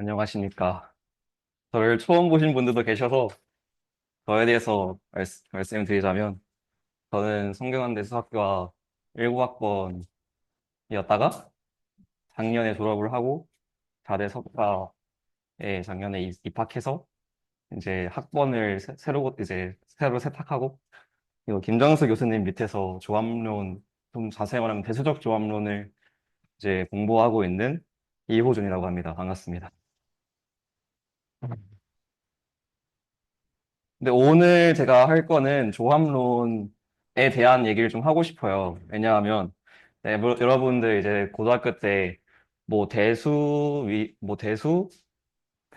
안녕하십니까. 저를 처음 보신 분들도 계셔서 저에 대해서 말씀드리자면 저는 성균관대 수학과 19학번이었다가 작년에 졸업을 하고 자대 석사에 작년에 입학해서 이제 학번을 새로 세탁하고 이거 김정수 교수님 밑에서 조합론, 좀 자세히 말하면 대수적 조합론을 이제 공부하고 있는 이호준이라고 합니다. 반갑습니다. 근데 오늘 제가 할 거는 조합론에 대한 얘기를 좀 하고 싶어요. 왜냐하면 네, 여러분들 이제 고등학교 때 뭐 대수,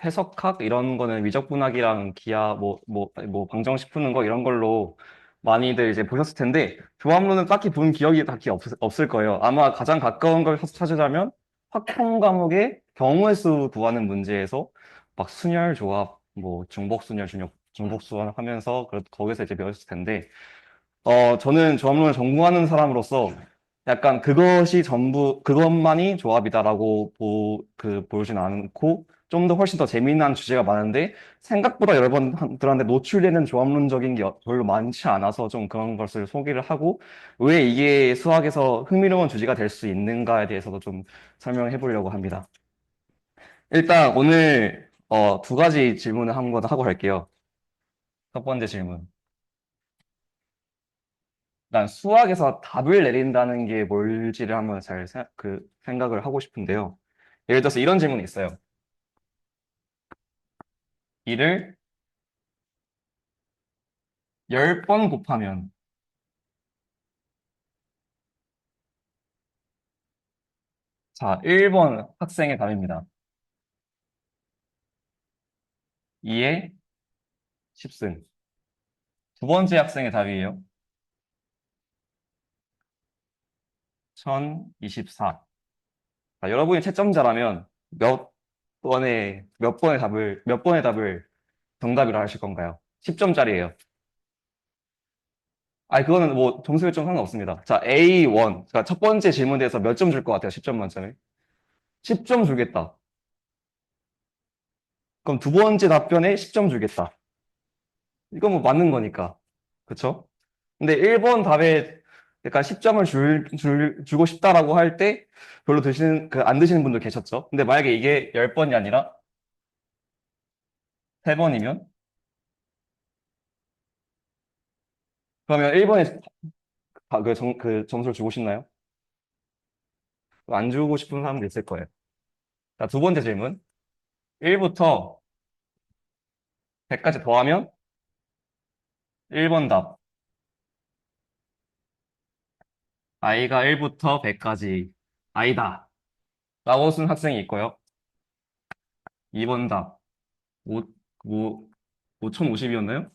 해석학 이런 거는 위적분학이랑 기하 뭐 방정식 푸는 거 이런 걸로 많이들 이제 보셨을 텐데 조합론은 딱히 본 기억이 딱히 없을 거예요. 아마 가장 가까운 걸 찾으자면 확통 과목의 경우의 수 구하는 문제에서 막 순열 조합, 뭐 중복순열, 중복순열 하면서 거기서 이제 배웠을 텐데 저는 조합론을 전공하는 사람으로서 약간 그것이 전부, 그것만이 조합이다라고 보진 않고 좀 더 훨씬 더 재미난 주제가 많은데 생각보다 여러분들한테 노출되는 조합론적인 게 별로 많지 않아서 좀 그런 것을 소개를 하고 왜 이게 수학에서 흥미로운 주제가 될 수 있는가에 대해서도 좀 설명해 보려고 합니다. 일단 오늘 두 가지 질문을 한번 하고 갈게요. 첫 번째 질문. 난 수학에서 답을 내린다는 게 뭘지를 한번 생각을 하고 싶은데요. 예를 들어서 이런 질문이 있어요. 이를 10번 곱하면, 자, 1번 학생의 답입니다. 2의 10승. 두 번째 학생의 답이에요. 1024. 자, 여러분이 채점자라면 몇 번의 답을 정답이라 하실 건가요? 10점짜리예요. 아니, 그거는 뭐 점수 결정 상관없습니다. 자, A1. 그러니까 첫 번째 질문에 대해서 몇 점 줄 것 같아요? 10점 만점에? 10점 주겠다. 그럼 두 번째 답변에 10점 주겠다. 이건 뭐 맞는 거니까. 그쵸? 근데 1번 답에 약간 10점을 주고 싶다라고 할 때 별로 안 드시는 분도 계셨죠? 근데 만약에 이게 10번이 아니라 3번이면 그러면 1번에 그 점수를 주고 싶나요? 안 주고 싶은 사람도 있을 거예요. 자, 두 번째 질문. 1부터 100까지 더하면 1번 답. i가 1부터 100까지 i다. 라고 쓴 학생이 있고요. 2번 답. 5, 5, 5050이었나요?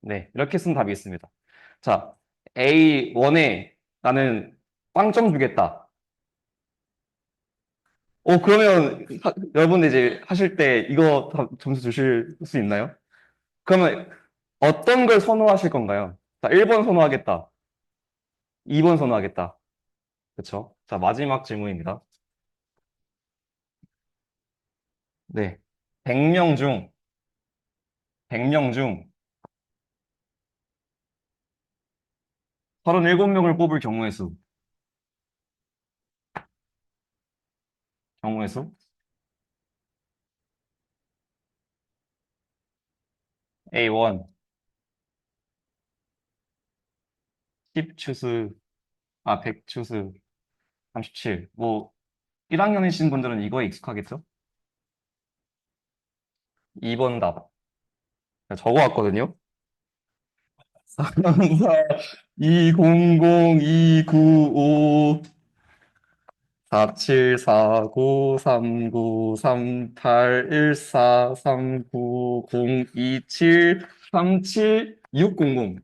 네, 이렇게 쓴 답이 있습니다. 자, A1에 나는 빵점 주겠다. 그러면 여러분 이제 하실 때 이거 다 점수 주실 수 있나요? 그러면 어떤 걸 선호하실 건가요? 자, 1번 선호하겠다. 2번 선호하겠다. 그쵸? 자, 마지막 질문입니다. 네. 100명 중, 100명 중 37명을 뽑을 경우의 수. 경우의 수? A1, 10추수, 100추수, 37. 뭐, 1학년이신 분들은 이거에 익숙하겠죠? 2번 답. 적어왔거든요. 200-295 4740-3938143902737600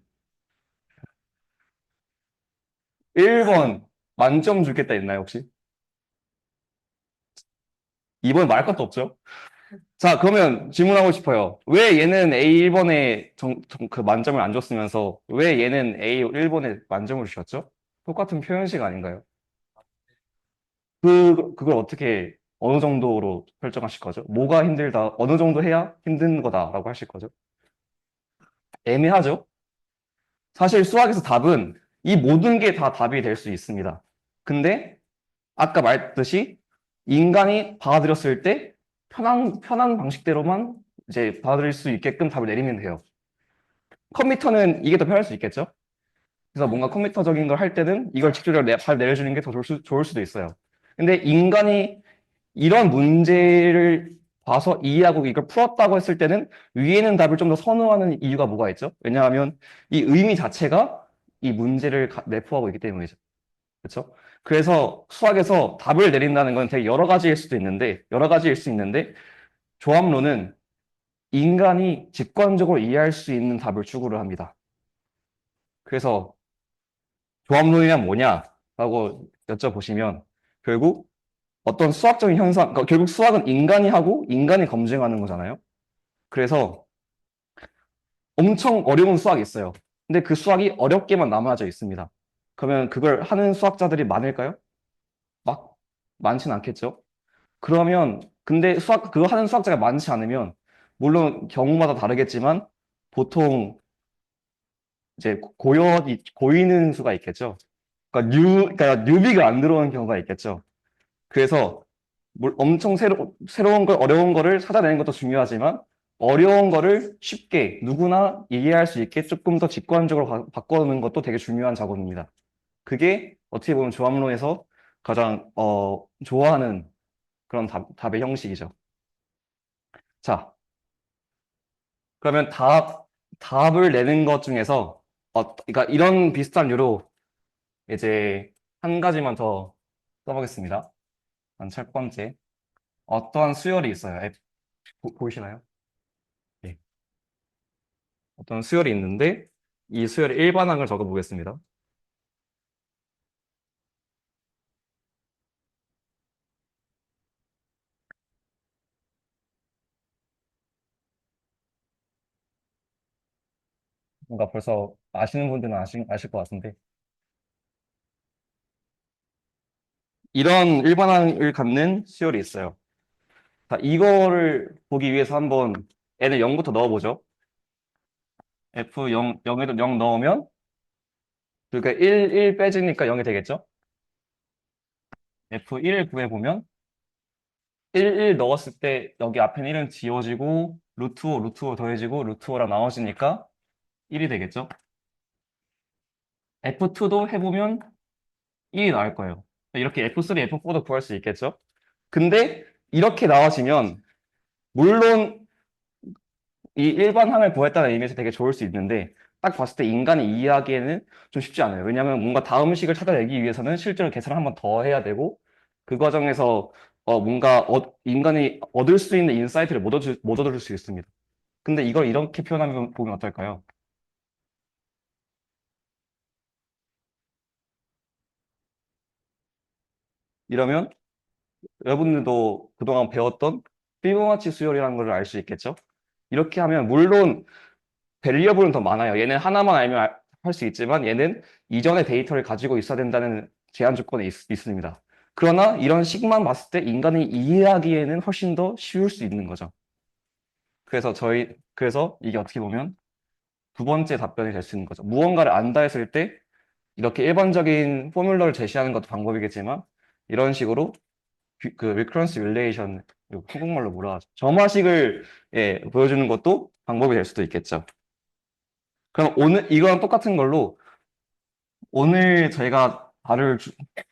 1번 만점 주겠다 있나요, 혹시? 2번 말할 것도 없죠? 자, 그러면 질문하고 싶어요. 왜 얘는 A1번에 그 만점을 안 줬으면서 왜 얘는 A1번에 만점을 주셨죠? 똑같은 표현식 아닌가요? 그걸 어떻게 어느 정도로 설정하실 거죠? 뭐가 힘들다, 어느 정도 해야 힘든 거다라고 하실 거죠? 애매하죠? 사실 수학에서 답은 이 모든 게 다 답이 될 수 있습니다. 근데 아까 말했듯이 인간이 받아들였을 때 편한 방식대로만 이제 받아들일 수 있게끔 답을 내리면 돼요. 컴퓨터는 이게 더 편할 수 있겠죠? 그래서 뭔가 컴퓨터적인 걸 할 때는 이걸 직접적으로 잘 내려주는 게 더 좋을 수도 있어요. 근데 인간이 이런 문제를 봐서 이해하고 이걸 풀었다고 했을 때는 위에는 답을 좀 더 선호하는 이유가 뭐가 있죠? 왜냐하면 이 의미 자체가 이 문제를 내포하고 있기 때문이죠. 그렇죠? 그래서 수학에서 답을 내린다는 건 되게 여러 가지일 수 있는데 조합론은 인간이 직관적으로 이해할 수 있는 답을 추구를 합니다. 그래서 조합론이란 뭐냐라고 여쭤보시면 결국 어떤 수학적인 현상, 그러니까 결국 수학은 인간이 하고 인간이 검증하는 거잖아요. 그래서 엄청 어려운 수학이 있어요. 근데 그 수학이 어렵게만 남아져 있습니다. 그러면 그걸 하는 수학자들이 많을까요? 막 많진 않겠죠. 그러면 근데 그거 하는 수학자가 많지 않으면 물론 경우마다 다르겠지만 보통 이제 고이는 수가 있겠죠. 그러니까 뉴비가 안 들어오는 경우가 있겠죠. 그래서 엄청 새로운 걸, 어려운 거를 찾아내는 것도 중요하지만 어려운 거를 쉽게 누구나 이해할 수 있게 조금 더 직관적으로 바꿔놓는 것도 되게 중요한 작업입니다. 그게 어떻게 보면 조합론에서 가장 좋아하는 그런 답의 형식이죠. 자, 그러면 답을 내는 것 중에서 그러니까 이런 비슷한 류로 이제 한 가지만 더 써보겠습니다. 첫 번째, 어떠한 수열이 있어요. 보이시나요? 네. 어떤 수열이 있는데 이 수열의 일반항을 적어보겠습니다. 뭔가 벌써 아시는 분들은 아실 것 같은데 이런 일반항을 갖는 수열이 있어요. 자, 이거를 보기 위해서 한번 n을 0부터 넣어보죠. F0, 0에도 0 넣으면 그러니까 1 빼지니까 0이 되겠죠? F1을 구해보면 1 넣었을 때 여기 앞에는 1은 지워지고 루트 5 더해지고 루트 5랑 나눠지니까 1이 되겠죠? F2도 해보면 1이 나올 거예요. 이렇게 F3, F4도 구할 수 있겠죠? 근데 이렇게 나와지면 물론 이 일반항을 구했다는 의미에서 되게 좋을 수 있는데 딱 봤을 때 인간이 이해하기에는 좀 쉽지 않아요. 왜냐하면 뭔가 다음 식을 찾아내기 위해서는 실제로 계산을 한번 더 해야 되고 그 과정에서 뭔가 인간이 얻을 수 있는 인사이트를 못 얻을 수 있습니다. 근데 이걸 이렇게 표현하면 보면 어떨까요? 이러면 여러분들도 그동안 배웠던 피보나치 수열이라는 걸 알 수 있겠죠? 이렇게 하면 물론 베리어블은 더 많아요. 얘는 하나만 알면 할 수 있지만 얘는 이전의 데이터를 가지고 있어야 된다는 제한 조건이 있습니다. 그러나 이런 식만 봤을 때 인간이 이해하기에는 훨씬 더 쉬울 수 있는 거죠. 그래서 이게 어떻게 보면 두 번째 답변이 될 수 있는 거죠. 무언가를 안다 했을 때 이렇게 일반적인 포뮬러를 제시하는 것도 방법이겠지만 이런 식으로 그 recurrence relation, 한국말로 뭐라 하죠? 점화식을 보여주는 것도 방법이 될 수도 있겠죠. 그럼 오늘 이거랑 똑같은 걸로 오늘 저희가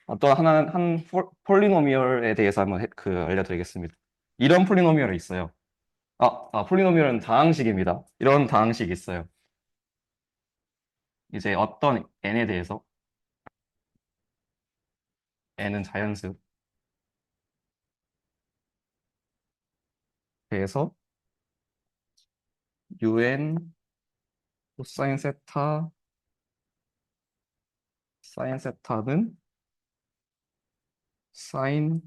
어떤 한 폴리노미얼에 대해서 한번 알려드리겠습니다. 이런 폴리노미얼이 있어요. 폴리노미얼은 다항식입니다. 이런 다항식이 있어요. 이제 어떤 n에 n은 자연수, 대해서 un 코사인 세타 사인 세타는 사인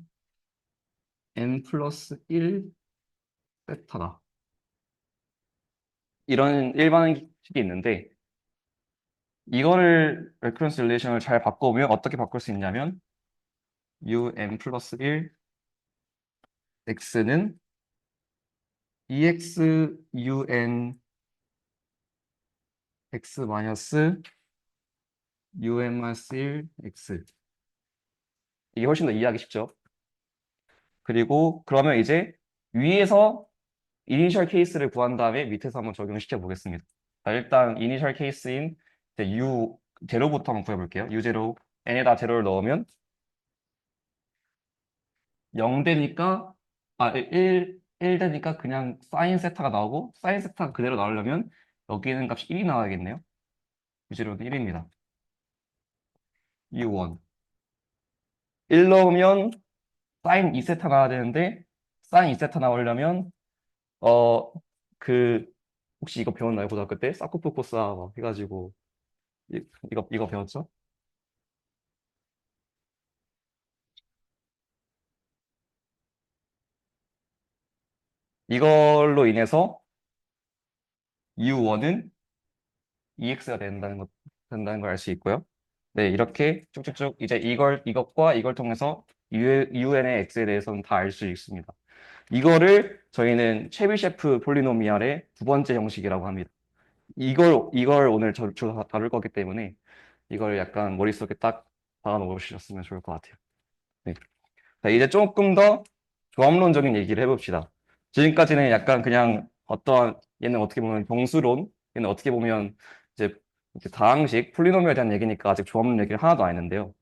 n 플러스 1 세타다. 이런 일반식이 있는데 이거를 레커런스 릴레이션을 잘 바꿔보면 어떻게 바꿀 수 있냐면 un 플러스 1 x는 exun x 마이너스 un-1 x. 이게 훨씬 더 이해하기 쉽죠. 그리고 그러면 이제 위에서 이니셜 케이스를 구한 다음에 밑에서 한번 적용시켜 보겠습니다. 자, 일단 이니셜 케이스인 이제 u 제로부터 한번 구해볼게요. u 제로 n에다 제로를 넣으면 0 되니까 1 되니까 그냥 사인 세타가 나오고 사인 세타가 그대로 나오려면 여기는 값이 1이 나와야겠네요. u 제로는 1입니다. u1 1 넣으면 사인 2세타 나와야 되는데 사인 2세타 나오려면 어 그 혹시 이거 배웠나요? 고등학교 때 사쿠프코사 막 해가지고 이거 배웠죠? 이걸로 인해서 U1은 EX가 된다는 걸 알 수 있고요. 네, 이렇게 쭉쭉쭉 이제 이것과 이걸 통해서 UN의 X에 대해서는 다 알 수 있습니다. 이거를 저희는 체비셰프 폴리노미알의 두 번째 형식이라고 합니다. 이걸 오늘 다룰 거기 때문에 이걸 약간 머릿속에 딱 박아 놓으셨으면 좋을 것 같아요. 네. 자, 이제 조금 더 조합론적인 얘기를 해봅시다. 지금까지는 약간 그냥 어떠한 얘는 어떻게 보면 정수론, 얘는 어떻게 보면 이제 다항식, 폴리노미에 대한 얘기니까 아직 조합론 얘기를 하나도 안 했는데요.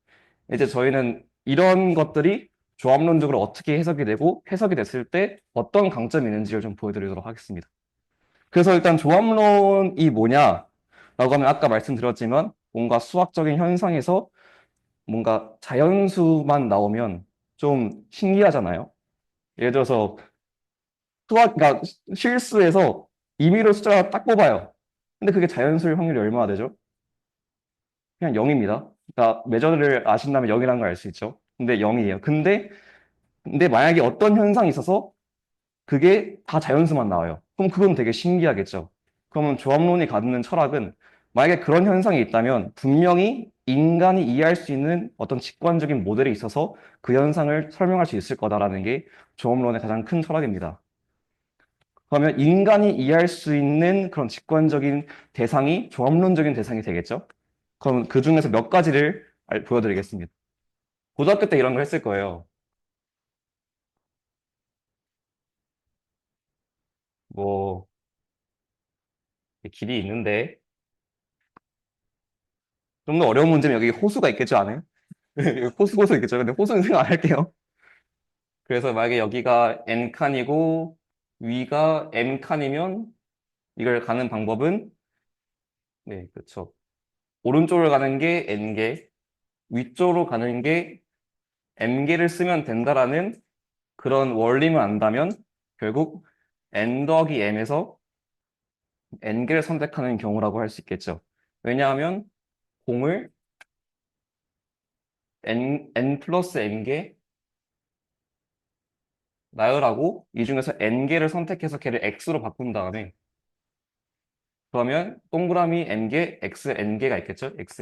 이제 저희는 이런 것들이 조합론적으로 어떻게 해석이 되고 해석이 됐을 때 어떤 강점이 있는지를 좀 보여드리도록 하겠습니다. 그래서 일단 조합론이 뭐냐라고 하면 아까 말씀드렸지만 뭔가 수학적인 현상에서 뭔가 자연수만 나오면 좀 신기하잖아요. 예를 들어서 그러니까 실수에서 임의로 숫자가 딱 뽑아요. 근데 그게 자연수일 확률이 얼마나 되죠? 그냥 0입니다. 그러니까 매저를 아신다면 0이라는 걸 알 수 있죠. 근데 0이에요. 근데 만약에 어떤 현상이 있어서 그게 다 자연수만 나와요. 그럼 그건 되게 신기하겠죠. 그러면 조합론이 갖는 철학은 만약에 그런 현상이 있다면 분명히 인간이 이해할 수 있는 어떤 직관적인 모델이 있어서 그 현상을 설명할 수 있을 거다라는 게 조합론의 가장 큰 철학입니다. 그러면 인간이 이해할 수 있는 그런 직관적인 대상이 조합론적인 대상이 되겠죠? 그럼 그 중에서 몇 가지를 보여드리겠습니다. 고등학교 때 이런 걸 했을 거예요. 뭐, 길이 있는데, 좀 더 어려운 문제는 여기 호수가 있겠죠, 안에? 호수 있겠죠. 근데 호수는 생각 안 할게요. 그래서 만약에 여기가 n칸이고 위가 m칸이면 이걸 가는 방법은 네, 그렇죠. 오른쪽으로 가는 게 n개, 위쪽으로 가는 게 m개를 쓰면 된다라는 그런 원리만 안다면 결국 n 더하기 m에서 n개를 선택하는 경우라고 할 수 있겠죠. 왜냐하면 공을 n 플러스 m개 나열하고 이 중에서 n개를 선택해서 걔를 x로 바꾼 다음에 그러면 동그라미 n개, x n개가 있겠죠? x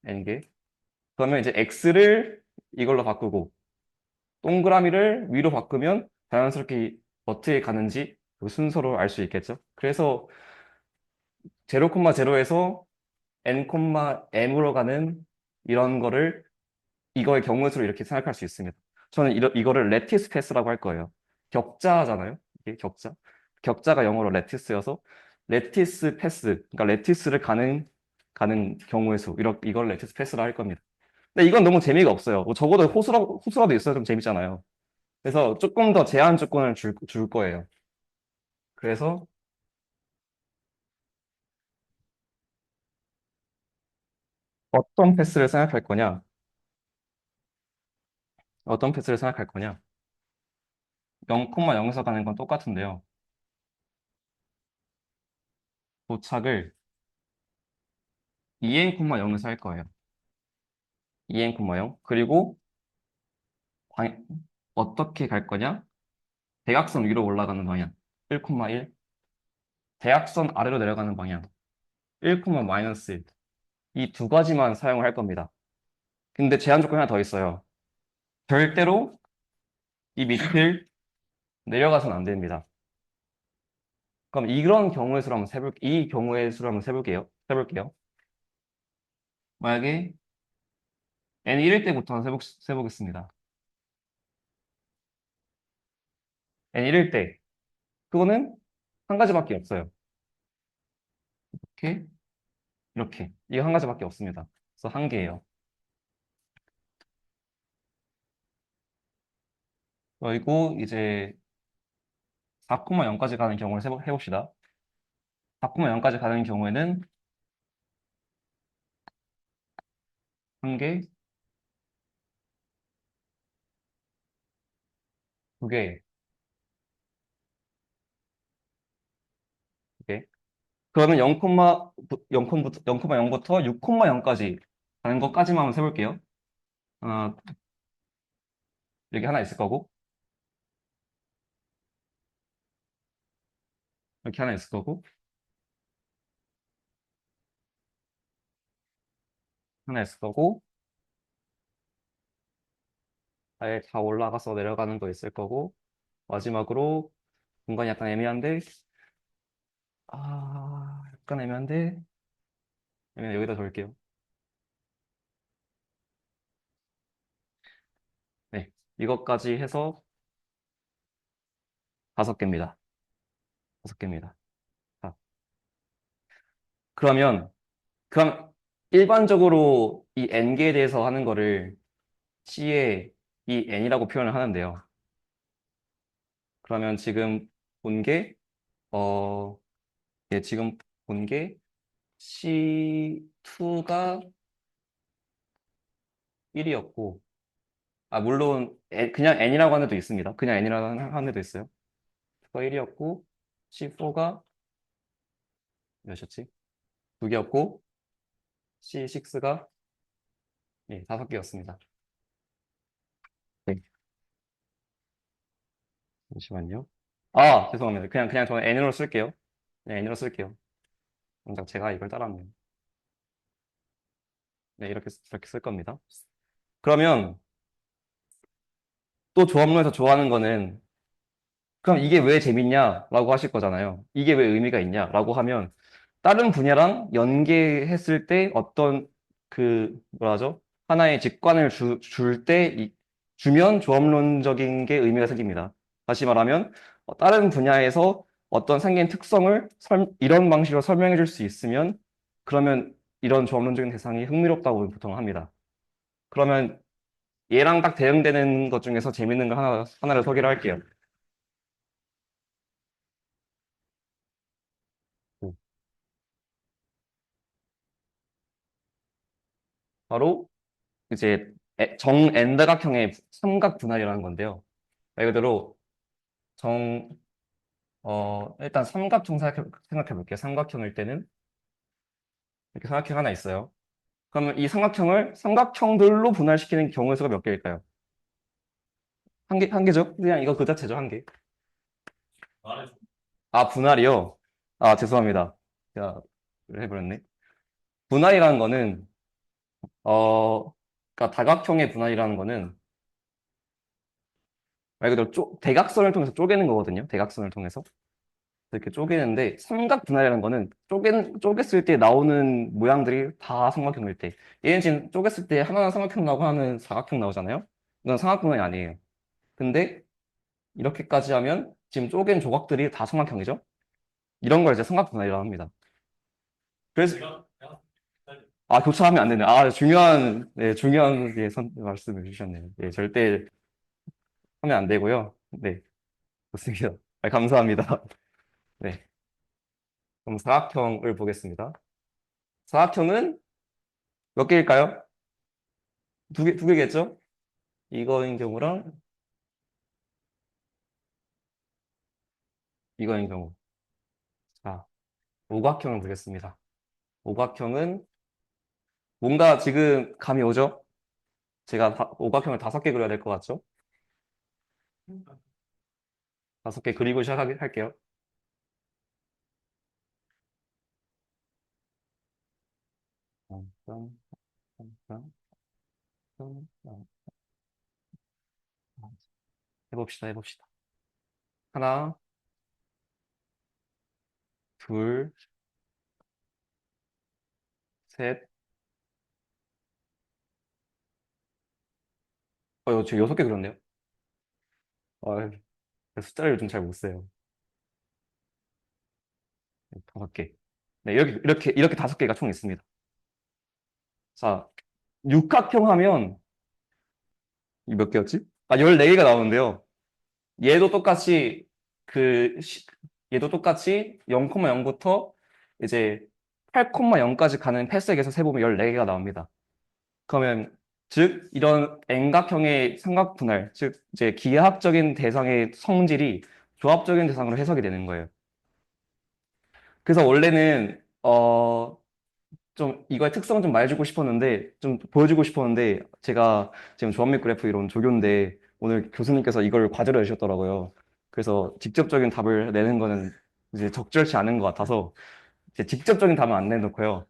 n개. 그러면 이제 x를 이걸로 바꾸고 동그라미를 위로 바꾸면 자연스럽게 어떻게 가는지 그 순서로 알 수 있겠죠? 그래서 0,0에서 n, m으로 가는 이런 거를 이거의 경우 수로 이렇게 생각할 수 있습니다. 저는 이거를 레티스 패스라고 할 거예요. 격자잖아요. 이게 격자. 격자가 영어로 레티스여서 레티스 패스, 그러니까 레티스를 가는 경우의 수, 이걸 레티스 패스라 할 겁니다. 근데 이건 너무 재미가 없어요. 뭐 적어도 호수라도 있어야 좀 재밌잖아요. 그래서 조금 더 제한 조건을 줄 거예요. 그래서 어떤 패스를 생각할 거냐? 어떤 패스를 생각할 거냐? 0,0에서 가는 건 똑같은데요. 도착을 2n,0에서 할 거예요. 2n,0. 그리고 방- 어떻게 갈 거냐? 대각선 위로 올라가는 방향 1,1, 대각선 아래로 내려가는 방향 1, 마이너스 1. 이 두 가지만 사용을 할 겁니다. 근데 제한 조건이 하나 더 있어요. 절대로 이 밑을 내려가서는 안 됩니다. 그럼 이런 경우의 수를 한번 이 경우의 수를 한번 세볼게요. 만약에 n 1일 때부터 세보겠습니다. n 1일 때. 그거는 한 가지밖에 없어요. 이렇게, 이렇게. 이거 한 가지밖에 없습니다. 그래서 한 개예요. 그리고 이제 4,0까지 가는 경우를 해봅시다. 4,0까지 가는 경우에는 한 개, 두 개, 두 개. 그러면 0,0부터 6,0까지 가는 것까지만 한번 세볼게요. 하나, 여기 하나 있을 거고, 이렇게 하나 있을 거고, 하나 있을 거고, 아예 다 올라가서 내려가는 거 있을 거고, 마지막으로 공간이 약간 애매한데, 약간 애매한데, 여기다 적을게요. 네, 이것까지 해서 5개입니다. 5개입니다. 자, 그러면, 그럼 일반적으로 이 n개에 대해서 하는 거를 C에 이 n이라고 표현을 하는데요. 그러면 지금 본 게, 어, 예, 지금 본 게 C2가 1이었고, 물론 그냥 n이라고 하는 애도 있습니다. 그냥 n이라고 하는 애도 있어요. 가 1이었고, C4가 몇이었지? 2개였고, C6가 5개였습니다. 네, 잠시만요. 죄송합니다. 그냥 저는 n으로 쓸게요. 네, n으로 쓸게요. 정작 제가 이걸 따랐네요. 네, 이렇게 쓸 겁니다. 그러면 또 조합론에서 좋아하는 거는 그럼 이게 왜 재밌냐라고 하실 거잖아요. 이게 왜 의미가 있냐라고 하면 다른 분야랑 연계했을 때 어떤 뭐라 하죠? 하나의 직관을 줄 때 주면 조합론적인 게 의미가 생깁니다. 다시 말하면 다른 분야에서 어떤 생긴 특성을 이런 방식으로 설명해 줄 수 있으면 그러면 이런 조합론적인 대상이 흥미롭다고 보통 합니다. 그러면 얘랑 딱 대응되는 것 중에서 재밌는 거 하나를 소개를 할게요. 음. 바로 이제 정엔다각형의 삼각 분할이라는 건데요. 말 그대로 정, 일단 삼각형 생각해 볼게요. 삼각형일 때는 이렇게 삼각형 하나 있어요. 그러면 이 삼각형을 삼각형들로 분할시키는 경우의 수가 몇 개일까요? 한 개죠? 그냥 이거 그 자체죠, 한 개. 분할이요? 죄송합니다. 제가 해버렸네. 분할이라는 거는, 그러니까 다각형의 분할이라는 거는 말 그대로 대각선을 통해서 쪼개는 거거든요. 대각선을 통해서. 이렇게 쪼개는데 삼각 분할이라는 거는 쪼갰을 때 나오는 모양들이 다 삼각형일 때 얘는 지금 쪼갰을 때 하나는 삼각형 나오고 하나는 사각형 나오잖아요. 이건 삼각 분할이 아니에요. 근데 이렇게까지 하면 지금 쪼갠 조각들이 다 삼각형이죠. 이런 걸 이제 삼각 분할이라고 합니다. 그래서 교차하면 안 되네. 중요한 말씀을 주셨네요. 네, 절대 하면 안 되고요. 네, 좋습니다. 감사합니다. 네, 그럼 사각형을 보겠습니다. 사각형은 몇 개일까요? 두 개겠죠? 이거인 경우랑 이거인 경우. 자, 오각형을 보겠습니다. 오각형은 뭔가 지금 감이 오죠? 제가 오각형을 5개 그려야 될 것 같죠? 5개 그리고 시작할게요. 해봅시다, 해봅시다. 하나, 둘, 셋. 이거 지금 6개 그렸네요. 아, 숫자를 좀 잘 못 세요. 5개. 네, 이렇게 5개가 총 있습니다. 자, 육각형 하면, 이 몇 개였지? 14개가 나오는데요. 얘도 똑같이, 그, 시- 얘도 똑같이 0,0부터 이제 8,0까지 가는 패색에서 세보면 14개가 나옵니다. 그러면, 즉, 이런 N각형의 삼각분할, 즉, 이제 기하학적인 대상의 성질이 조합적인 대상으로 해석이 되는 거예요. 그래서 원래는, 좀 이거의 특성을 좀 말해주고 싶었는데 좀 보여주고 싶었는데 제가 지금 조합맥 그래프 이론 조교인데 오늘 교수님께서 이걸 과제로 내주셨더라고요. 그래서 직접적인 답을 내는 거는 이제 적절치 않은 것 같아서 이제 직접적인 답은 안 내놓고요.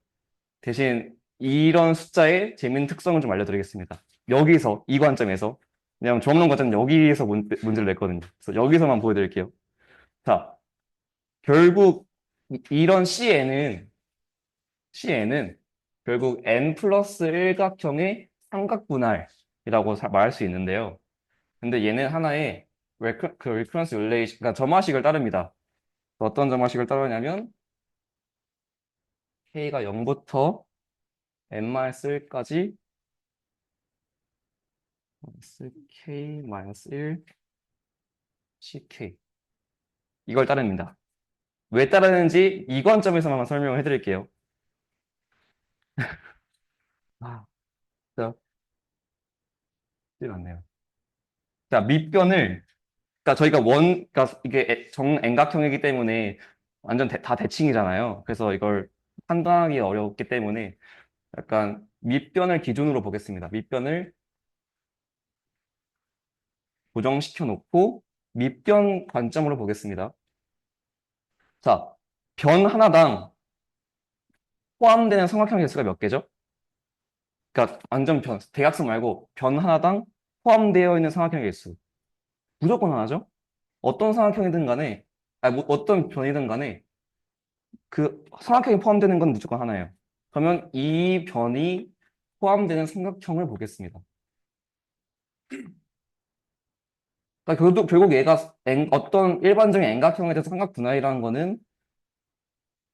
대신 이런 숫자의 재밌는 특성을 좀 알려드리겠습니다. 여기서 이 관점에서 왜냐하면 조합론 과제는 여기서 문제를 냈거든요. 그래서 여기서만 보여드릴게요. 자, 결국 이런 Cn은 결국 n 플러스 일각형의 삼각분할이라고 말할 수 있는데요. 근데 얘는 하나의 리커런스 릴레이션, 그러니까 점화식을 따릅니다. 어떤 점화식을 따르냐면 k가 0부터 n-1까지 k-1 ck 이걸 따릅니다. 왜 따르는지 이 관점에서만 설명을 해드릴게요. 아, 진짜 쉽지 않네요. 자, 밑변을 그러니까 저희가 그러니까 이게 정円각형이기 때문에 완전 다 대칭이잖아요. 그래서 이걸 판단하기 어렵기 때문에 약간 밑변을 기준으로 보겠습니다. 밑변을 고정시켜 놓고 밑변 관점으로 보겠습니다. 자, 변 하나당 포함되는 삼각형 개수가 몇 개죠? 그러니까 완전 대각선 말고 변 하나당 포함되어 있는 삼각형 개수. 무조건 하나죠? 어떤 삼각형이든 간에, 뭐 어떤 변이든 간에 그 삼각형이 포함되는 건 무조건 하나예요. 그러면 이 변이 포함되는 삼각형을 보겠습니다. 그러니까 결국 얘가 어떤 일반적인 N각형에 대해서 삼각분할이라는 거는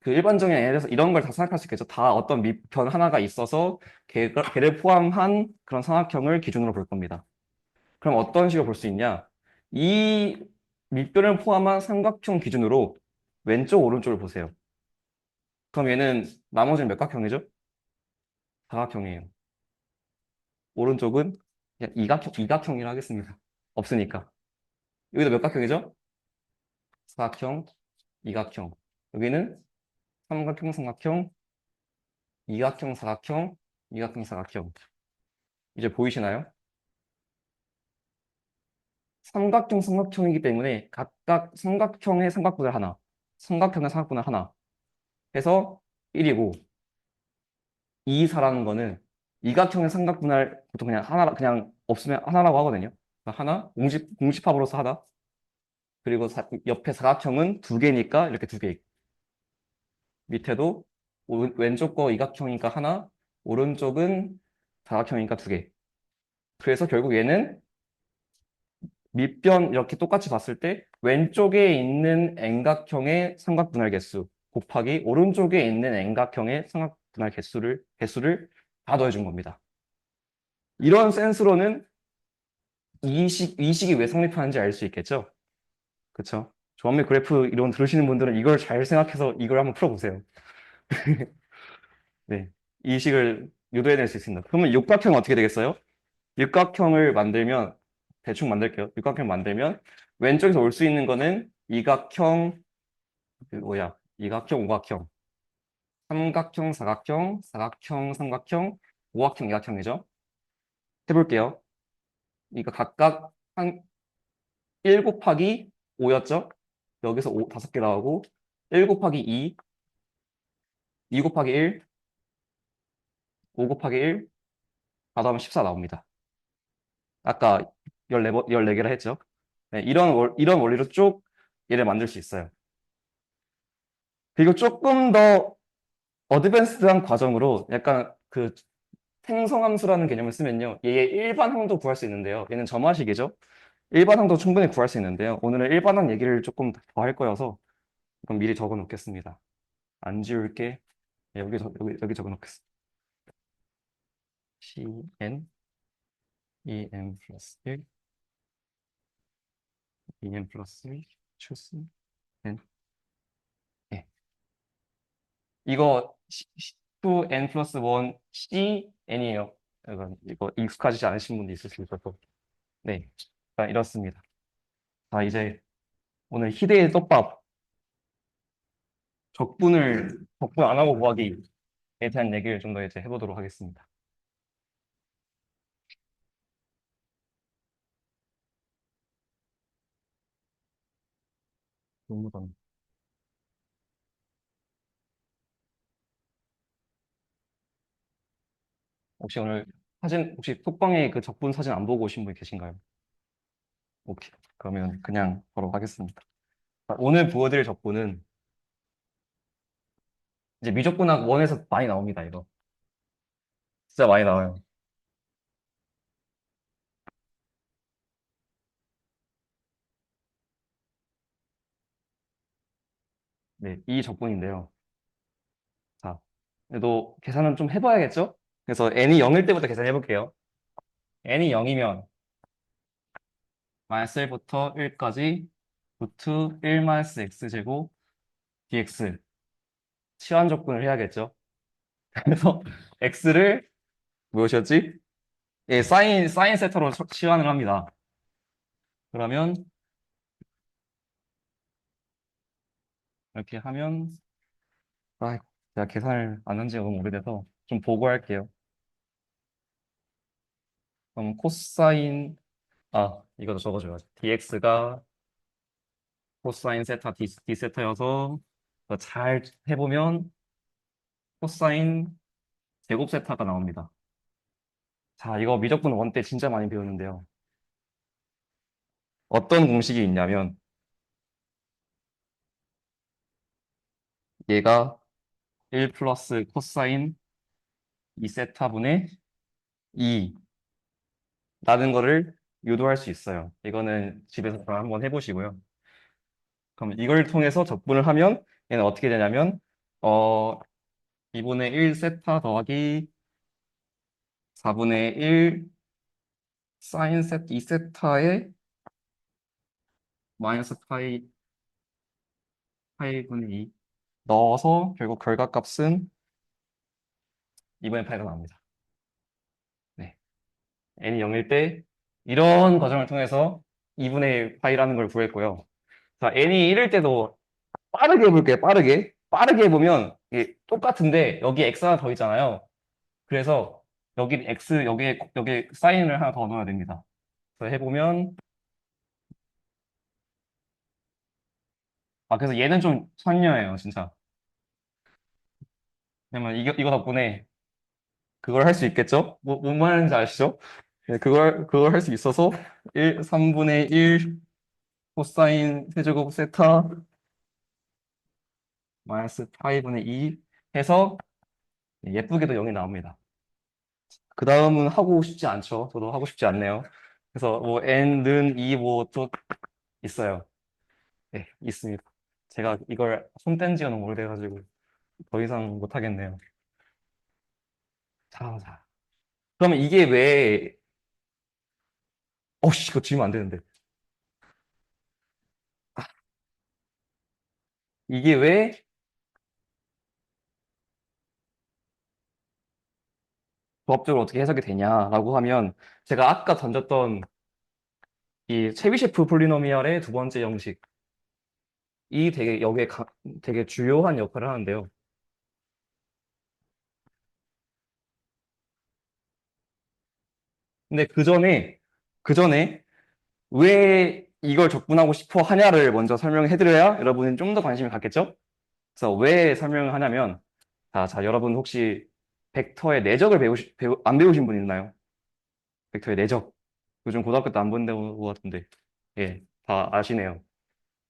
그 일반적인 N에 대해서 이런 걸 다 생각할 수 있겠죠. 다 어떤 밑변 하나가 있어서 걔를 포함한 그런 삼각형을 기준으로 볼 겁니다. 그럼 어떤 식으로 볼 수 있냐? 이 밑변을 포함한 삼각형 기준으로 왼쪽 오른쪽을 보세요. 그럼 얘는 나머지는 몇 각형이죠? 사각형이에요. 오른쪽은 그냥 이각형이라 하겠습니다. 없으니까. 여기도 몇 각형이죠? 사각형, 이각형. 여기는 삼각형, 삼각형, 이각형, 사각형, 이각형, 사각형. 이제 보이시나요? 삼각형, 삼각형이기 때문에 각각 삼각형의 삼각분을 하나, 삼각형의 삼각분을 하나 해서 1이고 2, 4라는 거는 이각형의 삼각분할 보통 그냥 하나, 그냥 없으면 하나라고 하거든요. 그러니까 하나, 공집합으로서 하나, 그리고 옆에 사각형은 두 개니까 이렇게 두 개. 밑에도 왼쪽 거 이각형이니까 하나, 오른쪽은 사각형이니까 두 개. 그래서 결국 얘는 밑변 이렇게 똑같이 봤을 때 왼쪽에 있는 N각형의 삼각분할 개수 곱하기 오른쪽에 있는 N각형의 삼각분할 개수를 다 더해준 겁니다. 이런 센스로는 이 식이 왜 성립하는지 알 수 있겠죠? 그쵸? 조합맥 그래프 이론 들으시는 분들은 이걸 잘 생각해서 이걸 한번 풀어보세요. 네. 이 식을 유도해낼 수 있습니다. 그러면 육각형은 어떻게 되겠어요? 육각형을 만들면, 대충 만들게요. 육각형 만들면, 왼쪽에서 올 수 있는 거는 이각형, 이각형, 오각형, 삼각형, 사각형, 사각형, 삼각형, 오각형, 이각형이죠. 해볼게요. 이거 각각 한 1 곱하기 5였죠? 여기서 5개 나오고, 1 곱하기 2, 2 곱하기 1, 5 곱하기 1, 다 더하면 14 나옵니다. 아까 14개라 했죠? 네, 이런 원리로 쭉 얘를 만들 수 있어요. 그리고 조금 더 어드밴스드한 과정으로 약간 그 생성함수라는 개념을 쓰면요. 얘의 일반항도 구할 수 있는데요. 얘는 점화식이죠. 일반항도 충분히 구할 수 있는데요. 오늘은 일반항 얘기를 조금 더 할 거여서 그럼 미리 적어 놓겠습니다. 안 지울게. 네, 여기 적어 놓겠습니다. Cn, En 플러스 1, En 플러스 1, choose n. 예. 이거 C2n 플러스 1 Cn이에요. 이거 익숙하지 않으신 분도 있을 수 있어서. 네. 자, 이렇습니다. 자, 이제 오늘 희대의 떡밥 적분 안 하고 구하기에 대한 얘기를 좀 더 이제 해보도록 하겠습니다. 공무원. 혹시 오늘 혹시 톡방에 그 적분 사진 안 보고 오신 분 계신가요? 오케이. 그러면 그냥 바로 하겠습니다. 자, 오늘 보여드릴 적분은 이제 미적분학 원에서 많이 나옵니다, 이거. 진짜 많이 나와요. 네, 이 적분인데요. 자, 그래도 계산은 좀 해봐야겠죠? 그래서 n이 0일 때부터 계산해 볼게요. n이 0이면 마이너스 1부터 1까지 루트 1 마이너스 x제곱 dx 치환 적분을 해야겠죠? 그래서 x를 무엇이었지? 예, 사인 세터로 치환을 합니다. 그러면 이렇게 하면 아, 제가 계산을 안 한 지가 너무 오래돼서 좀 보고 할게요. 그럼 이것도 적어줘야지. dx가 코사인 세타 d 세타여서 잘 해보면 코사인 제곱 세타가 나옵니다. 자, 이거 미적분 원 때 진짜 많이 배웠는데요. 어떤 공식이 있냐면 얘가 1 플러스 코사인 2세타분의 2라는 거를 유도할 수 있어요. 이거는 집에서 다 한번 해보시고요. 그럼 이걸 통해서 적분을 하면 얘는 어떻게 되냐면 어 2분의 1 세타 더하기 4분의 1 사인 세타 2세타에 마이너스 파이분의 2 넣어서 결국 결과값은 2분의 파이가 나옵니다. 네. n이 0일 때 이런 과정을 통해서 2분의 파이라는 걸 구했고요. 자, n이 1일 때도 빠르게 해볼게요. 빠르게 해보면 이게 똑같은데 여기 x 하나 더 있잖아요. 그래서 여기 x 여기에 사인을 하나 더 넣어야 됩니다. 그래서 해보면 그래서 얘는 좀 선녀예요, 진짜. 왜냐면 이거 덕분에 그걸 할 수 있겠죠? 뭔 말하는지 아시죠? 네, 그걸 할 수 있어서 3분의 1 코사인 세제곱 세타 마이너스 파이분의 2 해서 예쁘게도 0이 나옵니다. 그 다음은 하고 싶지 않죠. 저도 하고 싶지 않네요. 그래서 뭐 n는 2 뭐 또 있어요. 네, 있습니다. 제가 이걸 손뗀 지가 너무 오래돼가지고 더 이상 못하겠네요. 자. 그러면 이게 왜, 이거 지우면 안 되는데. 이게 왜 조합적으로 어떻게 해석이 되냐라고 하면 제가 아까 던졌던 이 체비셰프 폴리노미알의 두 번째 형식이 되게 여기에 되게 주요한 역할을 하는데요. 근데 그 전에 왜 이걸 적분하고 싶어 하냐를 먼저 설명해 드려야 여러분은 좀 더 관심을 갖겠죠? 그래서 왜 설명을 하냐면 자, 여러분 혹시 벡터의 내적을 안 배우신 분 있나요? 벡터의 내적. 요즘 고등학교 때 안 본다고 같은데. 예. 다 아시네요.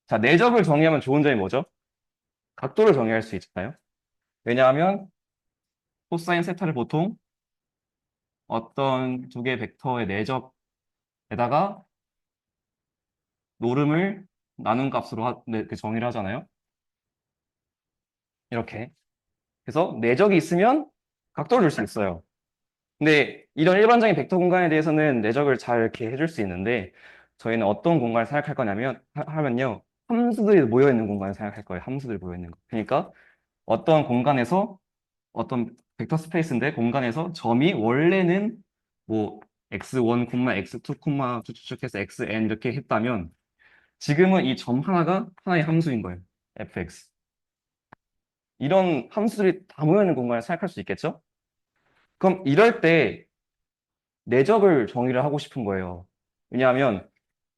자, 내적을 정의하면 좋은 점이 뭐죠? 각도를 정의할 수 있잖아요. 왜냐하면 코사인 세타를 보통 어떤 두 개의 벡터의 내적에다가 노름을 나눈 값으로 그 정의를 하잖아요. 이렇게. 그래서 내적이 있으면 각도를 줄 수 있어요. 근데 이런 일반적인 벡터 공간에 대해서는 내적을 잘 이렇게 해줄 수 있는데 저희는 어떤 공간을 생각할 거냐면 하면요. 함수들이 모여 있는 공간을 생각할 거예요. 함수들이 모여 있는 거. 그러니까 어떤 공간에서 어떤 벡터 스페이스인데 공간에서 점이 원래는 뭐 x1, x2, 쭉쭉쭉해서 xn 이렇게 했다면 지금은 이 점 하나가 하나의 함수인 거예요. fx. 이런 함수들이 다 모여 있는 공간을 생각할 수 있겠죠? 그럼 이럴 때 내적을 정의를 하고 싶은 거예요. 왜냐하면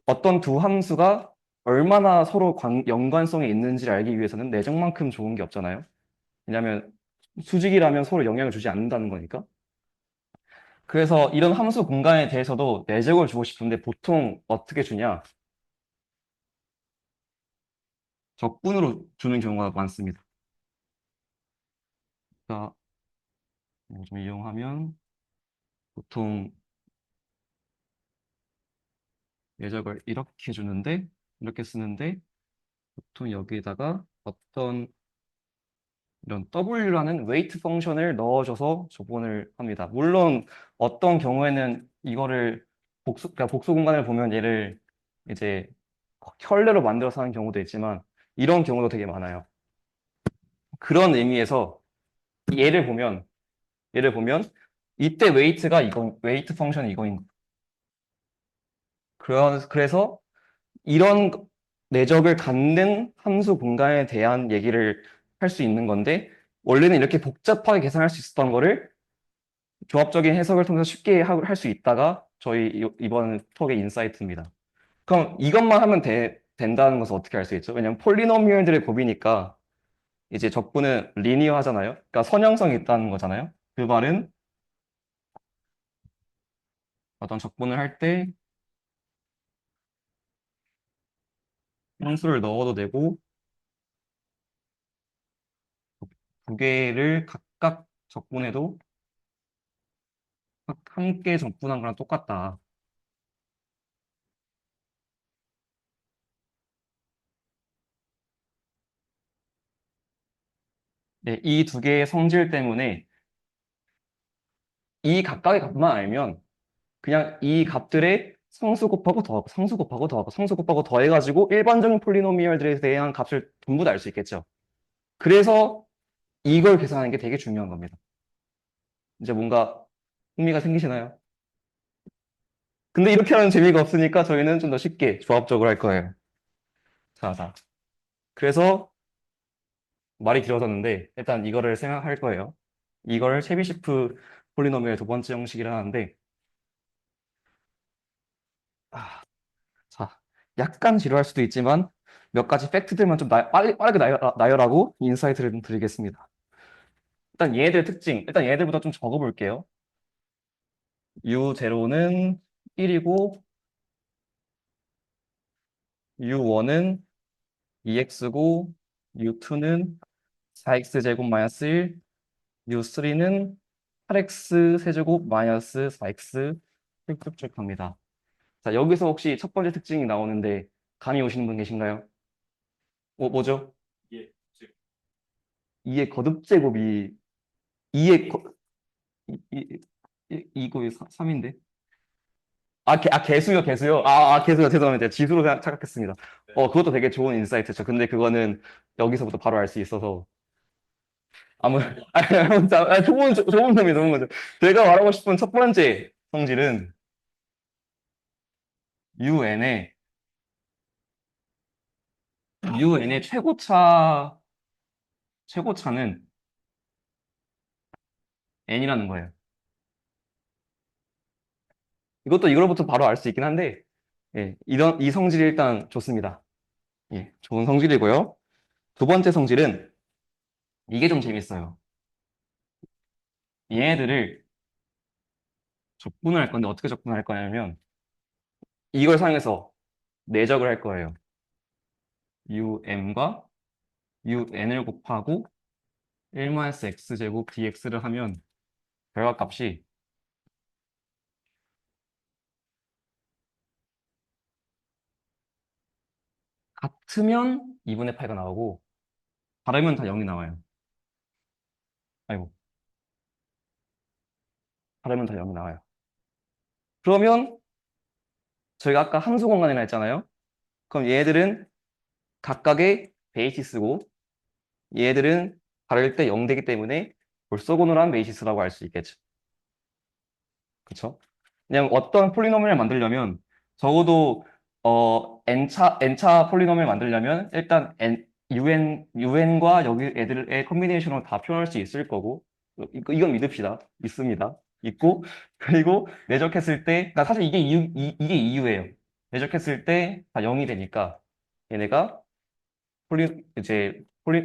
어떤 두 함수가 얼마나 서로 연관성이 있는지를 알기 위해서는 내적만큼 좋은 게 없잖아요. 왜냐하면 수직이라면 서로 영향을 주지 않는다는 거니까. 그래서 이런 함수 공간에 대해서도 내적을 주고 싶은데 보통 어떻게 주냐? 적분으로 주는 경우가 많습니다. 그러니까 이거 좀 이용하면 보통 내적을 이렇게 주는데 이렇게 쓰는데 보통 여기에다가 어떤 이런 W라는 웨이트 펑션을 넣어줘서 적분을 합니다. 물론 어떤 경우에는 이거를 그러니까 복수 공간을 보면 얘를 이제 혈레로 만들어서 하는 경우도 있지만 이런 경우도 되게 많아요. 그런 의미에서 얘를 보면 얘를 보면 이때 웨이트가 이거 웨이트 펑션이 이거인 거예요. 그래서 이런 내적을 갖는 함수 공간에 대한 얘기를 할 수 있는 건데 원래는 이렇게 복잡하게 계산할 수 있었던 거를 조합적인 해석을 통해서 쉽게 할 수 있다가 저희 이번 톡의 인사이트입니다. 그럼 이것만 하면 된다는 것을 어떻게 알 수 있죠? 왜냐면 폴리노미얼들의 곱이니까 이제 적분은 리니어하잖아요. 그러니까 선형성이 있다는 거잖아요. 그 말은 어떤 적분을 할 때 함수를 넣어도 되고 두 개를 각각 적분해도 함께 적분한 거랑 똑같다. 네, 이 두 개의 성질 때문에 이 각각의 값만 알면 그냥 이 값들의 상수 곱하고 더하고 상수 곱하고 더하고 상수 곱하고 더해가지고 일반적인 폴리노미얼들에 대한 값을 전부 다 알 수 있겠죠. 그래서 이걸 계산하는 게 되게 중요한 겁니다. 이제 뭔가 흥미가 생기시나요? 근데 이렇게 하면 재미가 없으니까 저희는 좀 더 쉽게 조합적으로 할 거예요. 자, 자. 그래서 말이 길어졌는데 일단 이거를 생각할 거예요. 이걸 체비시프 폴리노미얼 두 번째 형식이라 하는데 아, 자, 약간 지루할 수도 있지만 몇 가지 팩트들만 좀 빠르게 나열하고 인사이트를 좀 드리겠습니다. 일단 얘네들 특징, 일단 얘네들부터 좀 적어볼게요. U0는 1이고 U1은 2x고 U2는 4x제곱 마이너스 1, U3는 8x 세제곱 마이너스 4x 쭉쭉쭉 갑니다. 자, 여기서 혹시 첫 번째 특징이 나오는데 감이 오시는 분 계신가요? 뭐죠? 2의 거듭제곱이 2의 이거 3인데? 개수요, 개수요. 개수요. 죄송합니다. 지수로 착각했습니다. 그것도 되게 좋은 인사이트죠. 근데 그거는 여기서부터 바로 알 수 있어서. 아무, 좋은 점이 좋은 거죠. 제가 말하고 싶은 첫 번째 성질은 UN의, UN의 최고차는 N이라는 거예요. 이것도 이걸로부터 바로 알 수 있긴 한데, 예, 이 성질이 일단 좋습니다. 예, 좋은 성질이고요. 두 번째 성질은 이게 좀 재밌어요. 얘네들을 적분을 할 건데 어떻게 적분할 거냐면 이걸 사용해서 내적을 할 거예요. um과 un을 곱하고 1-x제곱 dx를 하면 결과값이 같으면 2분의 8가 나오고 다르면 다 0이 나와요. 아이고, 다르면 다 0이 나와요. 그러면 저희가 아까 함수 공간이라 했잖아요. 그럼 얘들은 각각의 베이시스고 얘들은 다를 때 0 되기 때문에 orthogonal한 베이시스라고 할 수 있겠죠. 그렇죠? 그냥 어떤 폴리노미를 만들려면 적어도 n차 폴리노미를 만들려면 일단 un과 여기 애들의 컨비네이션으로 다 표현할 수 있을 거고 이건 믿읍시다. 있습니다. 있고 그리고 내적했을 때 그러니까 사실 이게 이유예요. 내적했을 때 다 0이 되니까 얘네가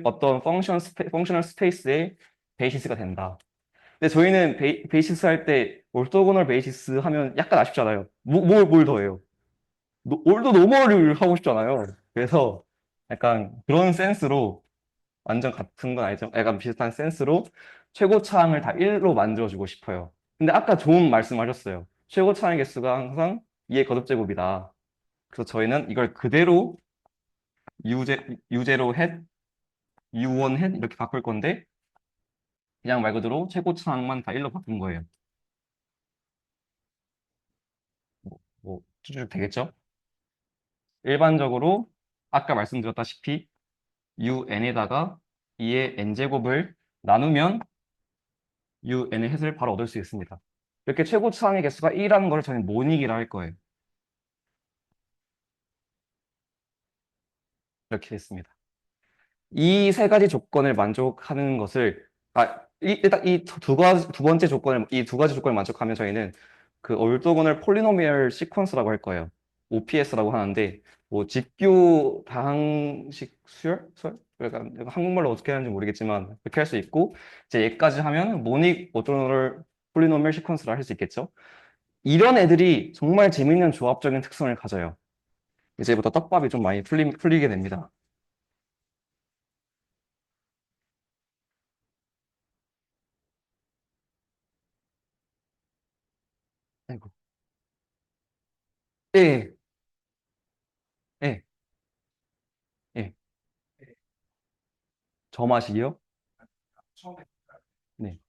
어떤 펑셔널 스페이스의 베이시스가 된다. 근데 저희는 베이시스 할 때 orthogonal 베이시스 하면 약간 아쉽잖아요. 뭘 더해요? 올도 노멀을 하고 싶잖아요. 그래서 약간 그런 센스로 완전 같은 건 아니죠. 약간 비슷한 센스로 최고차항을 다 1로 만들어주고 싶어요. 근데 아까 좋은 말씀하셨어요. 최고차항의 개수가 항상 2의 거듭제곱이다. 그래서 저희는 이걸 그대로 U0 햇, U1 햇 이렇게 바꿀 건데 그냥 말 그대로 최고차항만 다 1로 바꾼 거예요. 쭉쭉 되겠죠? 일반적으로 아까 말씀드렸다시피 un에다가 2의 n제곱을 나누면 un의 햇을 바로 얻을 수 있습니다. 이렇게 최고차항의 개수가 1이라는 걸 저희는 모닉이라 할 거예요. 이렇게 됐습니다. 이 세 가지 조건을 만족하는 것을 일단 두 번째 조건을 이 두 가지 조건을 만족하면 저희는 그 orthogonal polynomial sequence라고 할 거예요. OPS라고 하는데 뭐 집규 다항식 수열? 그러니까 한국말로 어떻게 하는지 모르겠지만 그렇게 할 수 있고 이제 얘까지 하면 모닉 orthogonal polynomial sequence라 할 수 있겠죠. 이런 애들이 정말 재밌는 조합적인 특성을 가져요. 이제부터 떡밥이 좀 많이 풀리게 됩니다. 아이고. 예, 예, 예. 저 맛이요? 네.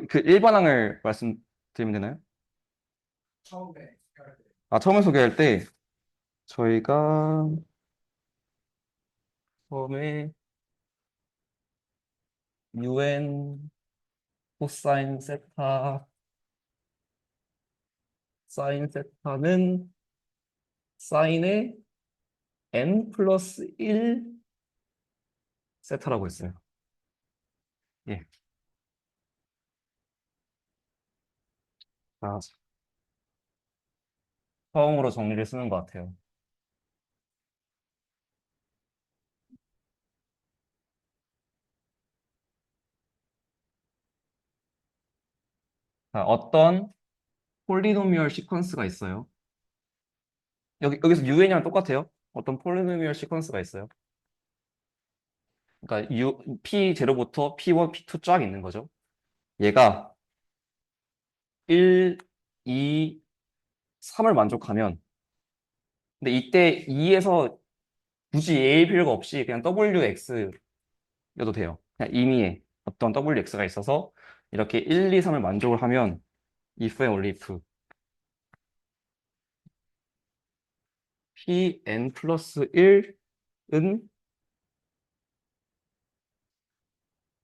그 일반항을 말씀드리면 되나요? 처음에 소개할 때 저희가 처음에 UN 코사인 세타 사인 세타는 사인의 n 플러스 1 세타라고 했어요. 예. 자, 처음으로 정리를 쓰는 것 같아요. 자, 어떤 폴리노미얼 시퀀스가 있어요. 여기서 UN이랑 똑같아요. 어떤 폴리노미얼 시퀀스가 있어요. 그러니까 P0부터 P1, P2 쫙 있는 거죠. 얘가 1, 2, 3을 만족하면 근데 이때 2에서 굳이 A일 필요가 없이 그냥 WX여도 돼요. 그냥 임의의 어떤 WX가 있어서 이렇게 1, 2, 3을 만족을 하면 if and only if Pn 플러스 1은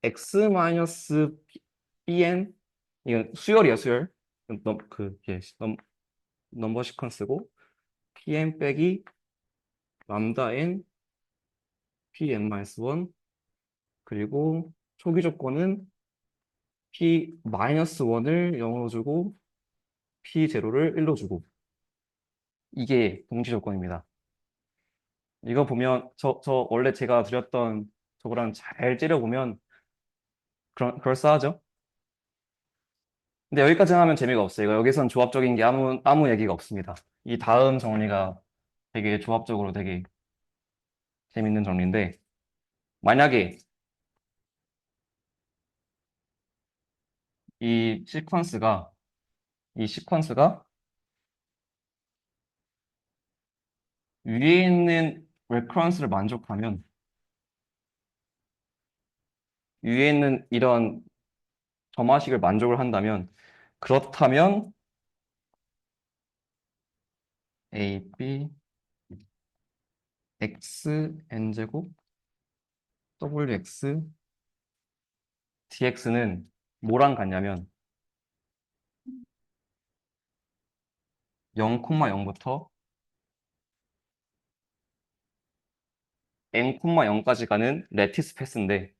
X 마이너스 Bn 이건 수열이야 수열 넘버 시퀀스고 Pn 빼기 람다 n Pn 마이너스 1 그리고 초기 조건은 P 마이너스 1을 0으로 주고 P0를 1로 주고 이게 동지 조건입니다. 이거 보면 저 원래 제가 드렸던 저거랑 잘 째려보면 그럴싸하죠? 근데 여기까지 하면 재미가 없어요. 여기선 조합적인 게 아무 얘기가 없습니다. 이 다음 정리가 되게 조합적으로 되게 재밌는 정리인데, 만약에 이 시퀀스가, 이 시퀀스가 위에 있는 레커런스를 만족하면, 위에 있는 이런 점화식을 만족을 한다면, 그렇다면 a, b, x, n제곱, wx, dx는 뭐랑 같냐면, 0,0부터 n,0까지 가는 레티스 패스인데,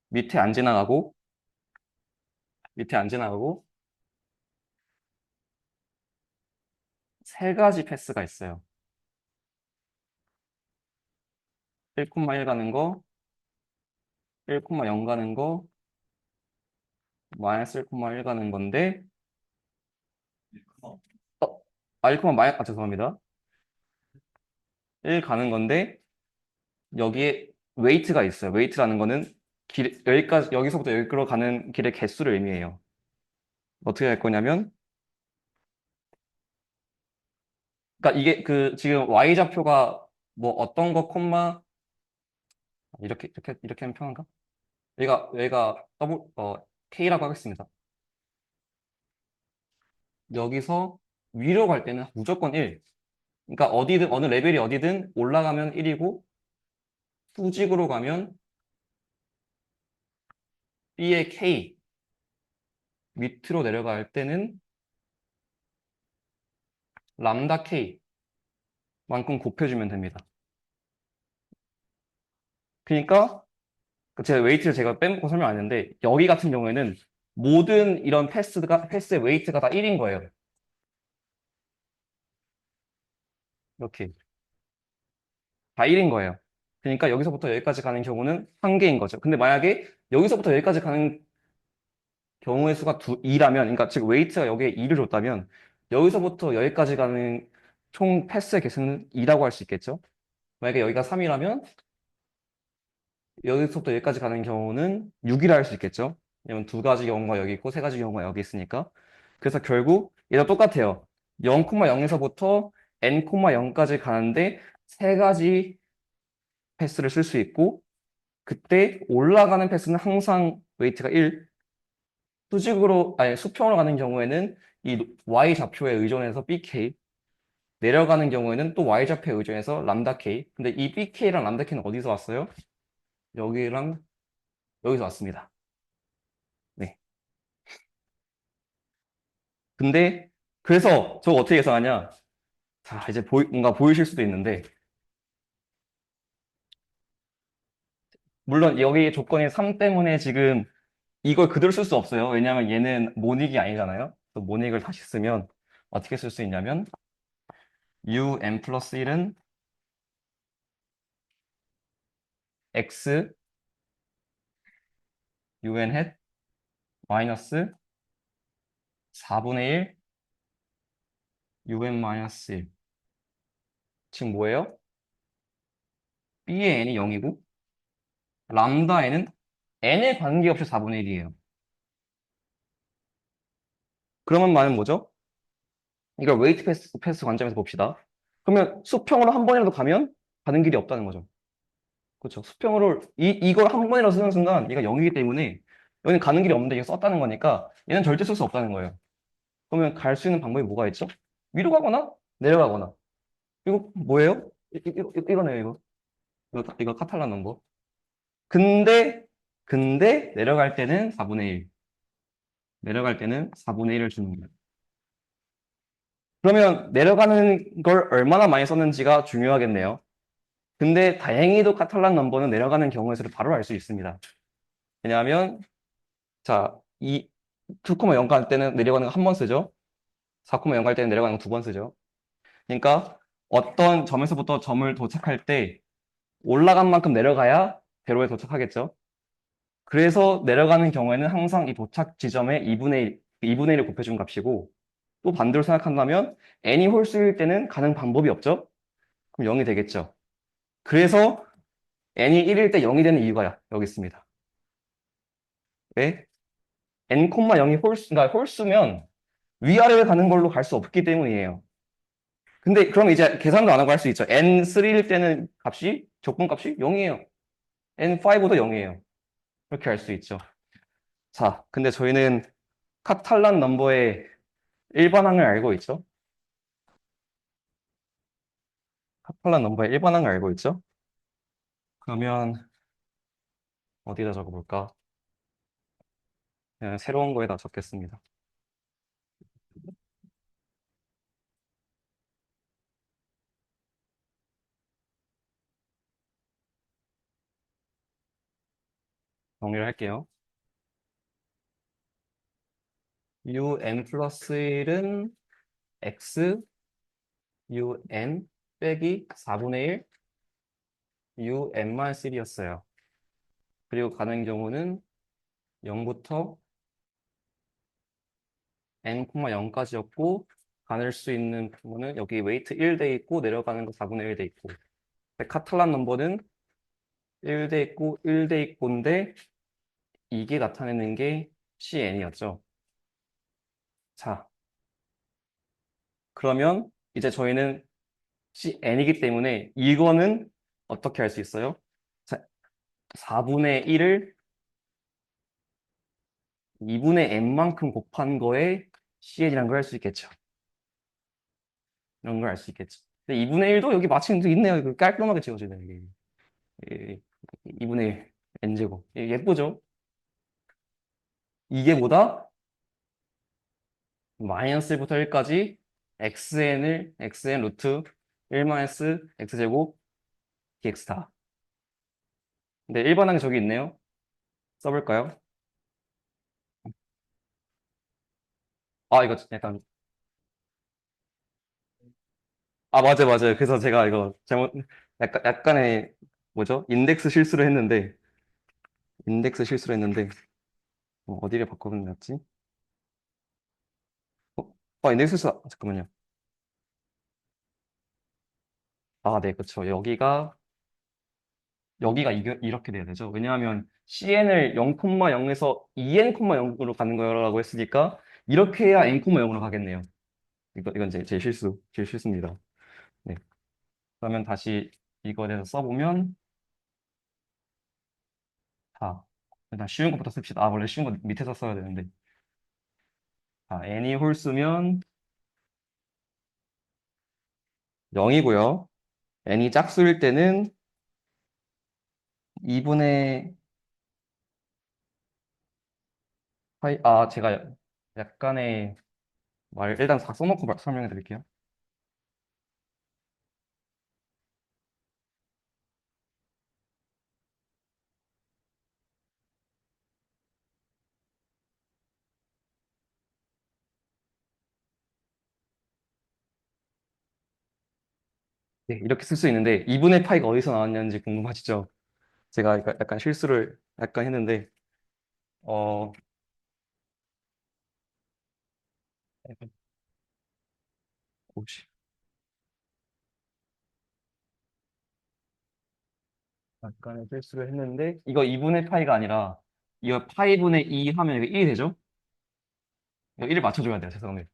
밑에 안 지나가고, 밑에 안 지나가고, 세 가지 패스가 있어요. 1,1 가는 거, 1,0 가는 거, 마이너스 1,1 가는 건데, 어, 아, 1, 죄송합니다. 1 가는 건데, 여기에 웨이트가 있어요. 웨이트라는 거는 여기서부터 여기로 가는 길의 개수를 의미해요. 어떻게 할 거냐면, 그러니까 이게 지금 y좌표가 뭐 어떤 거 콤마, 이렇게 하면 편한가? 여기가 k라고 하겠습니다. 여기서 위로 갈 때는 무조건 1. 그러니까 어디든, 어느 레벨이 어디든 올라가면 1이고, 수직으로 가면 B의 K, 밑으로 내려갈 때는 람다 K만큼 곱해주면 됩니다. 그러니까 제가 웨이트를 제가 빼먹고 설명 안 했는데, 여기 같은 경우에는 모든 이런 패스의 웨이트가 다 1인 거예요. 이렇게. 다 1인 거예요. 그러니까 여기서부터 여기까지 가는 경우는 한 개인 거죠. 근데 만약에 여기서부터 여기까지 가는 경우의 수가 2라면, 그러니까 즉 웨이트가 여기에 2를 줬다면 여기서부터 여기까지 가는 총 패스의 개수는 2라고 할 수 있겠죠. 만약에 여기가 3이라면 여기서부터 여기까지 가는 경우는 6이라 할 수 있겠죠. 왜냐면 두 가지 경우가 여기 있고 세 가지 경우가 여기 있으니까. 그래서 결국 얘도 똑같아요. 0,0에서부터 n,0까지 가는데 세 가지 패스를 쓸 수 있고, 그때 올라가는 패스는 항상 웨이트가 1, 아니 수평으로 가는 경우에는 이 y좌표에 의존해서 bk, 내려가는 경우에는 또 y좌표에 의존해서 람다 k. 근데 이 bk랑 람다 k는 어디서 왔어요? 여기랑 여기서 왔습니다. 네. 근데 그래서 저거 어떻게 계산하냐? 자, 이제 뭔가 보이실 수도 있는데, 물론 여기 조건이 3 때문에 지금 이걸 그대로 쓸 수 없어요. 왜냐하면 얘는 모닉이 아니잖아요. 그래서 모닉을 다시 쓰면 어떻게 쓸 수 있냐면 un 플러스 1은 x un 햇 마이너스 4분의 1 un 마이너스 1. 지금 뭐예요? b의 n이 0이고 람다 n은 n에 관계없이 4분의 1이에요. 그러면 말은 뭐죠? 이걸 웨이트 패스 관점에서 봅시다. 그러면 수평으로 한 번이라도 가면 가는 길이 없다는 거죠. 그렇죠. 수평으로 이걸 한 번이라도 쓰는 순간 얘가 0이기 때문에 여기는 가는 길이 없는데 이거 썼다는 거니까 얘는 절대 쓸 수 없다는 거예요. 그러면 갈 수 있는 방법이 뭐가 있죠? 위로 가거나 내려가거나. 이거 뭐예요? 이거네요, 이거. 이거 카탈란 넘버. 근데 내려갈 때는 4분의 1. 내려갈 때는 4분의 1을 주는 거예요. 그러면 내려가는 걸 얼마나 많이 썼는지가 중요하겠네요. 근데 다행히도 카탈란 넘버는 내려가는 경우에서도 바로 알 수 있습니다. 왜냐하면 자, 이 2,0 갈 때는 내려가는 거 한 번 쓰죠. 4,0 갈 때는 내려가는 거 두 번 쓰죠. 그러니까 어떤 점에서부터 점을 도착할 때 올라간 만큼 내려가야 대로에 도착하겠죠. 그래서 내려가는 경우에는 항상 이 도착 지점에 2분의 1을 곱해준 값이고, 또 반대로 생각한다면 n이 홀수일 때는 가는 방법이 없죠? 그럼 0이 되겠죠. 그래서 n이 1일 때 0이 되는 이유가 여기 있습니다. 왜? n, 0이 그러니까 홀수면 위아래로 가는 걸로 갈 수 없기 때문이에요. 근데 그럼 이제 계산도 안 하고 할 수 있죠. n3일 때는 적분값이 0이에요. n5도 0이에요. 그렇게 할 수 있죠. 자, 근데 저희는 카탈란 넘버의 일반항을 알고 있죠? 카탈란 넘버의 일반항을 알고 있죠? 그러면 어디다 적어볼까? 그냥 새로운 거에다 적겠습니다. 정리를 할게요. un 플러스 1은 x un 빼기 4분의 1 un-1이었어요. 그리고 가는 경우는 0부터 n, 0까지였고 가늘 수 있는 부분은 여기 웨이트 1 돼 있고 내려가는 거 4분의 1 돼 있고 카탈란 넘버는 1 돼 있고 1 돼 있고인데 이게 나타내는 게 CN이었죠. 자, 그러면 이제 저희는 CN이기 때문에 이거는 어떻게 할 수 있어요? 자, 4분의 1을 2분의 n만큼 곱한 거에 CN이라는 걸 할 수 있겠죠. 이런 걸 알 수 있겠죠. 근데 2분의 1도 여기 마침 있네요. 이거 깔끔하게 지워지네. 이게 2분의 1 n제곱. 예쁘죠? 이게 뭐다? 마이너스 1부터 1까지 xn 루트 1 마이너스 x제곱 dx다. 근데 일반항이 저기 있네요. 써볼까요? 아, 이거 약간, 맞아요, 맞아요. 그래서 제가 이거 약간의, 뭐죠? 인덱스 실수를 했는데, 어디를 바꾸면 낫지? 인덱스 실수, 잠깐만요. 네, 그쵸. 여기가 이렇게 돼야 되죠. 왜냐하면 CN을 0,0에서 2n,0으로 가는 거라고 했으니까, 이렇게 해야 n,0으로 가겠네요. 이건 제 실수입니다. 네. 그러면 다시 이거에 대해서 써보면, 자, 일단 쉬운 것부터 씁시다. 원래 쉬운 거 밑에서 써야 되는데. n이 홀수면 0이고요. n이 짝수일 때는 2분의 제가 약간의 일단 다 써놓고 설명해 드릴게요. 네, 이렇게 쓸 수 있는데 2분의 파이가 어디서 나왔냐는지 궁금하시죠? 제가 약간 실수를 약간 했는데 어 혹시 약간의 실수를 했는데 이거 2분의 파이가 아니라 이거 파이분의 2 하면 이거 1이 되죠? 이거 1을 맞춰줘야 돼요. 죄송해요.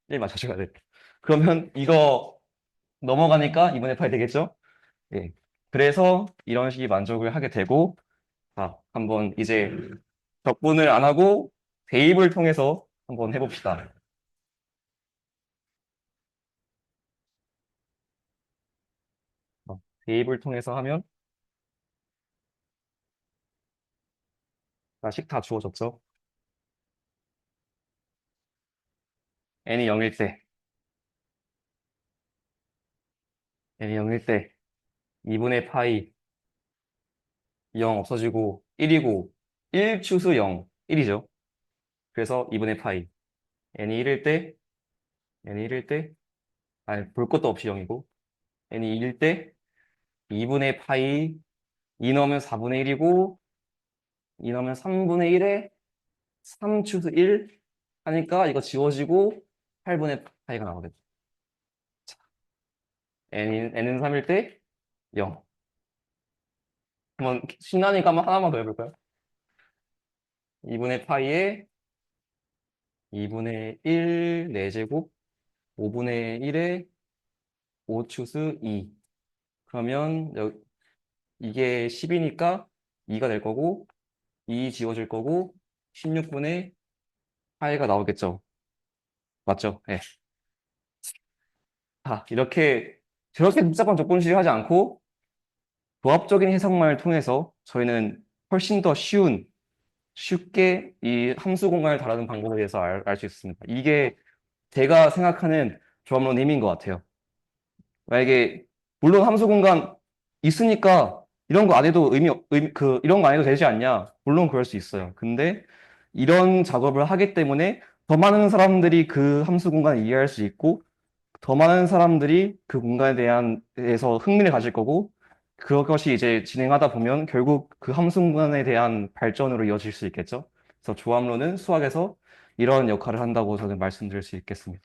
1 맞춰줘야 돼요. 그러면 이거 넘어가니까 2분의 파이 되겠죠? 예. 그래서 이런 식의 만족을 하게 되고 한번 이제 적분을 안 하고 대입을 통해서 한번 해봅시다. 대입을 통해서 하면 식 다 주어졌죠? n이 0일 때, n이 0일 때 2분의 파이 0 없어지고 1이고 1추수 0, 1이죠. 그래서 2분의 파이 n이 1일 때, n이 1일 때, 볼 것도 없이 0이고 n이 2일 때 2분의 파이 2 넣으면 4분의 1이고 이러면 3분의 1에 3추수 1 하니까 이거 지워지고 8분의 파이가 나오겠죠. n은 3일 때 0. 한번 신나니까 한번 하나만 더 해볼까요? 2분의 파이에 2분의 1 4제곱 5분의 1에 5추수 2. 그러면 이게 10이니까 2가 될 거고 2 지워질 거고 16분의 파이가 나오겠죠. 맞죠? 네. 자, 이렇게 저렇게 복잡한 조건식을 하지 않고 도합적인 해석만을 통해서 저희는 훨씬 더 쉽게 이 함수 공간을 다루는 방법에 대해서 알 수 있습니다. 이게 제가 생각하는 조합론의 힘인 것 같아요. 만약에 물론 함수 공간 있으니까 이런 거 안 해도 이런 거 안 해도 되지 않냐? 물론 그럴 수 있어요. 근데 이런 작업을 하기 때문에 더 많은 사람들이 그 함수 공간을 이해할 수 있고 더 많은 사람들이 그 공간에 대해서 흥미를 가질 거고 그것이 이제 진행하다 보면 결국 그 함수 공간에 대한 발전으로 이어질 수 있겠죠. 그래서 조합론은 수학에서 이런 역할을 한다고 저는 말씀드릴 수 있겠습니다.